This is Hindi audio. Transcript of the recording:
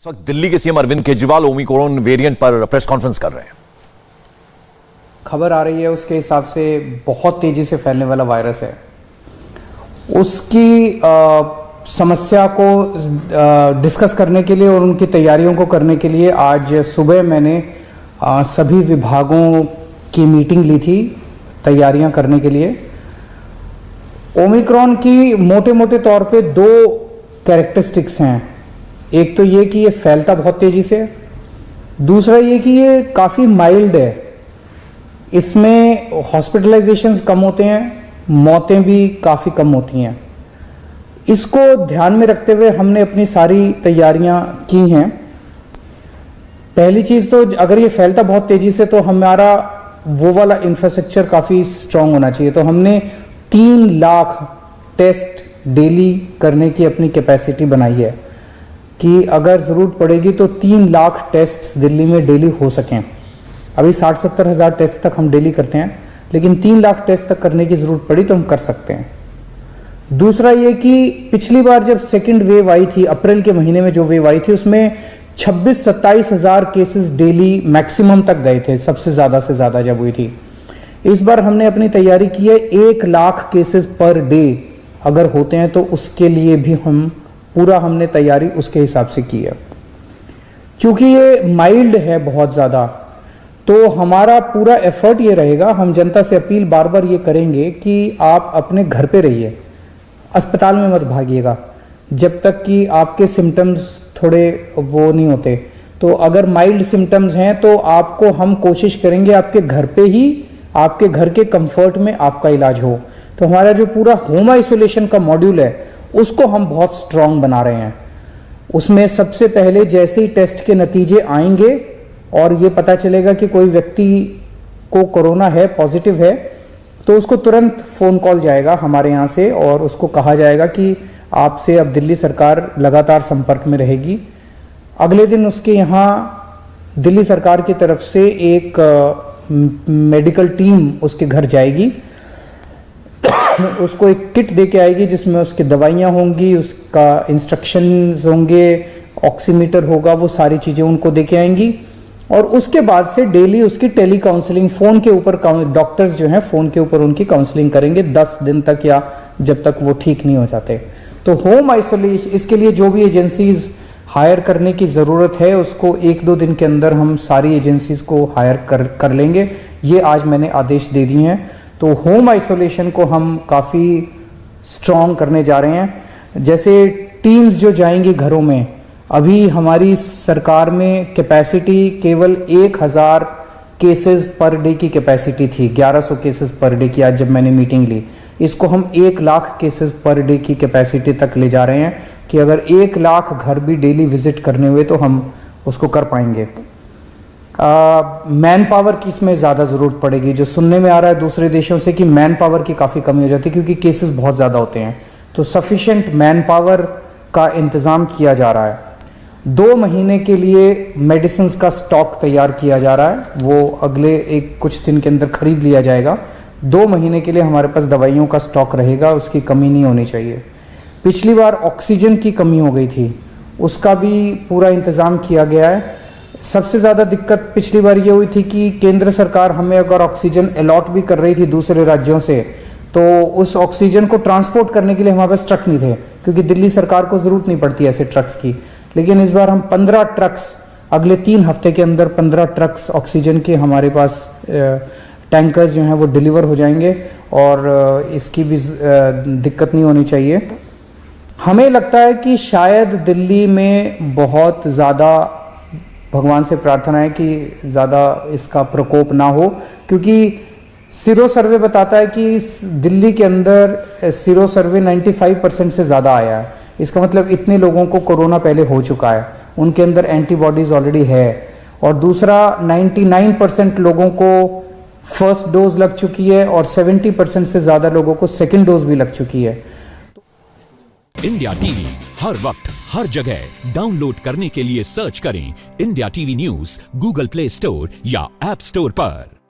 इस वक्त दिल्ली के CM Arvind Kejriwal Omicron variant पर प्रेस कॉन्फ्रेंस कर रहे हैं। खबर आ रही है उसके हिसाब से बहुत तेजी से फैलने वाला वायरस है। उसकी समस्या को डिस्कस करने के लिए और उनकी तैयारियों को करने के लिए आज सुबह मैंने सभी विभागों की मीटिंग ली थी तैयारियां करने के लिए। ओमिक्रॉन की मोटे मोटे तौर पे दो कैरेक्टरिस्टिक्स हैं। एक तो ये कि ये फैलता बहुत तेज़ी से, दूसरा ये कि ये काफ़ी माइल्ड है। इसमें हॉस्पिटलाइजेशंस कम होते हैं, मौतें भी काफ़ी कम होती हैं। इसको ध्यान में रखते हुए हमने अपनी सारी तैयारियां की हैं। पहली चीज़ तो अगर ये फैलता बहुत तेज़ी से तो हमारा वो वाला इंफ्रास्ट्रक्चर काफ़ी स्ट्रांग होना चाहिए। तो हमने 3 लाख टेस्ट डेली करने की अपनी कैपेसिटी बनाई है कि अगर ज़रूरत पड़ेगी तो 3 लाख टेस्ट्स दिल्ली में डेली हो सकें। अभी 60-70 हज़ार टेस्ट तक हम डेली करते हैं, लेकिन 3 लाख टेस्ट तक करने की ज़रूरत पड़ी तो हम कर सकते हैं। दूसरा ये कि पिछली बार जब सेकंड वेव आई थी, अप्रैल के महीने में जो वेव आई थी, उसमें 26-27 हज़ार केसेस डेली मैक्सिमम तक गए थे, सबसे ज़्यादा से ज़्यादा जब हुई थी। इस बार हमने अपनी तैयारी की है 1 लाख केसेस पर डे अगर होते हैं तो उसके लिए भी हमने तैयारी उसके हिसाब से की है। चूँकि ये माइल्ड है बहुत ज़्यादा, तो हमारा पूरा एफर्ट ये रहेगा, हम जनता से अपील बार बार ये करेंगे कि आप अपने घर पे रहिए, अस्पताल में मत भागिएगा जब तक कि आपके सिम्टम्स थोड़े वो नहीं होते। तो अगर माइल्ड सिम्टम्स हैं तो आपको हम कोशिश करेंगे आपके घर पे ही, आपके घर के कंफर्ट में आपका इलाज हो। तो हमारा जो पूरा होम आइसोलेशन का मॉड्यूल है उसको हम बहुत स्ट्रांग बना रहे हैं। उसमें सबसे पहले जैसे ही टेस्ट के नतीजे आएंगे और ये पता चलेगा कि कोई व्यक्ति को कोरोना है, पॉजिटिव है, तो उसको तुरंत फ़ोन कॉल जाएगा हमारे यहाँ से और उसको कहा जाएगा कि आपसे अब दिल्ली सरकार लगातार संपर्क में रहेगी। अगले दिन उसके यहाँ दिल्ली सरकार की तरफ से एक मेडिकल टीम उसके घर जाएगी, उसको एक किट दे के आएगी जिसमें उसकी दवाइयाँ होंगी, उसका इंस्ट्रक्शंस होंगे, ऑक्सीमीटर होगा, वो सारी चीज़ें उनको दे के आएंगी। और उसके बाद से डेली उसकी टेली काउंसलिंग, फ़ोन के ऊपर डॉक्टर्स जो हैं फ़ोन के ऊपर उनकी काउंसलिंग करेंगे 10 दिन तक या जब तक वो ठीक नहीं हो जाते। तो होम आइसोलेशन, इसके लिए जो भी एजेंसीज़ हायर करने की ज़रूरत है उसको 1-2 दिन के अंदर हम सारी एजेंसीज़ को हायर कर लेंगे। ये आज मैंने आदेश दे दिए हैं। तो होम आइसोलेशन को हम काफ़ी स्ट्रॉन्ग करने जा रहे हैं। जैसे टीम्स जो जाएंगी घरों में, अभी हमारी सरकार में कैपेसिटी केवल 1000 केसेस पर डे की कैपेसिटी थी, 1100 केसेस पर डे की। आज जब मैंने मीटिंग ली, इसको हम 1 लाख केसेस पर डे की कैपेसिटी तक ले जा रहे हैं कि अगर 1 लाख घर भी डेली विजिट करने हुए तो हम उसको कर पाएंगे। मैन पावर की इसमें ज़्यादा ज़रूरत पड़ेगी। जो सुनने में आ रहा है दूसरे देशों से कि मैन पावर की काफ़ी कमी हो जाती है क्योंकि केसेस बहुत ज़्यादा होते हैं, तो सफिशेंट मैन पावर का इंतज़ाम किया जा रहा है। 2 महीने के लिए मेडिसिन का स्टॉक तैयार किया जा रहा है, वो अगले कुछ दिन के अंदर खरीद लिया जाएगा। 2 महीने के लिए हमारे पास दवाइयों का स्टॉक रहेगा, उसकी कमी नहीं होनी चाहिए। पिछली बार ऑक्सीजन की कमी हो गई थी, उसका भी पूरा इंतज़ाम किया गया है। सबसे ज़्यादा दिक्कत पिछली बार ये हुई थी कि केंद्र सरकार हमें अगर ऑक्सीजन अलॉट भी कर रही थी दूसरे राज्यों से, तो उस ऑक्सीजन को ट्रांसपोर्ट करने के लिए हमारे पास ट्रक नहीं थे, क्योंकि दिल्ली सरकार को ज़रूरत नहीं पड़ती ऐसे ट्रक्स की। लेकिन इस बार हम 15 ट्रक्स, अगले 3 हफ्ते के अंदर 15 ट्रक्स ऑक्सीजन के हमारे पास टैंकर्स जो हैं वो डिलीवर हो जाएंगे और इसकी भी दिक्कत नहीं होनी चाहिए। हमें लगता है कि शायद दिल्ली में बहुत ज़्यादा, भगवान से प्रार्थना है कि ज़्यादा इसका प्रकोप ना हो, क्योंकि सीरो सर्वे बताता है कि दिल्ली के अंदर सीरो सर्वे 95% से ज़्यादा आया है। इसका मतलब इतने लोगों को कोरोना पहले हो चुका है, उनके अंदर एंटीबॉडीज़ ऑलरेडी है। और दूसरा 99% लोगों को फर्स्ट डोज लग चुकी है और 70% से ज़्यादा लोगों को सेकेंड डोज भी लग चुकी है। इंडिया टीवी हर वक्त हर जगह डाउनलोड करने के लिए सर्च करें India TV news Google play store या ऐप स्टोर पर।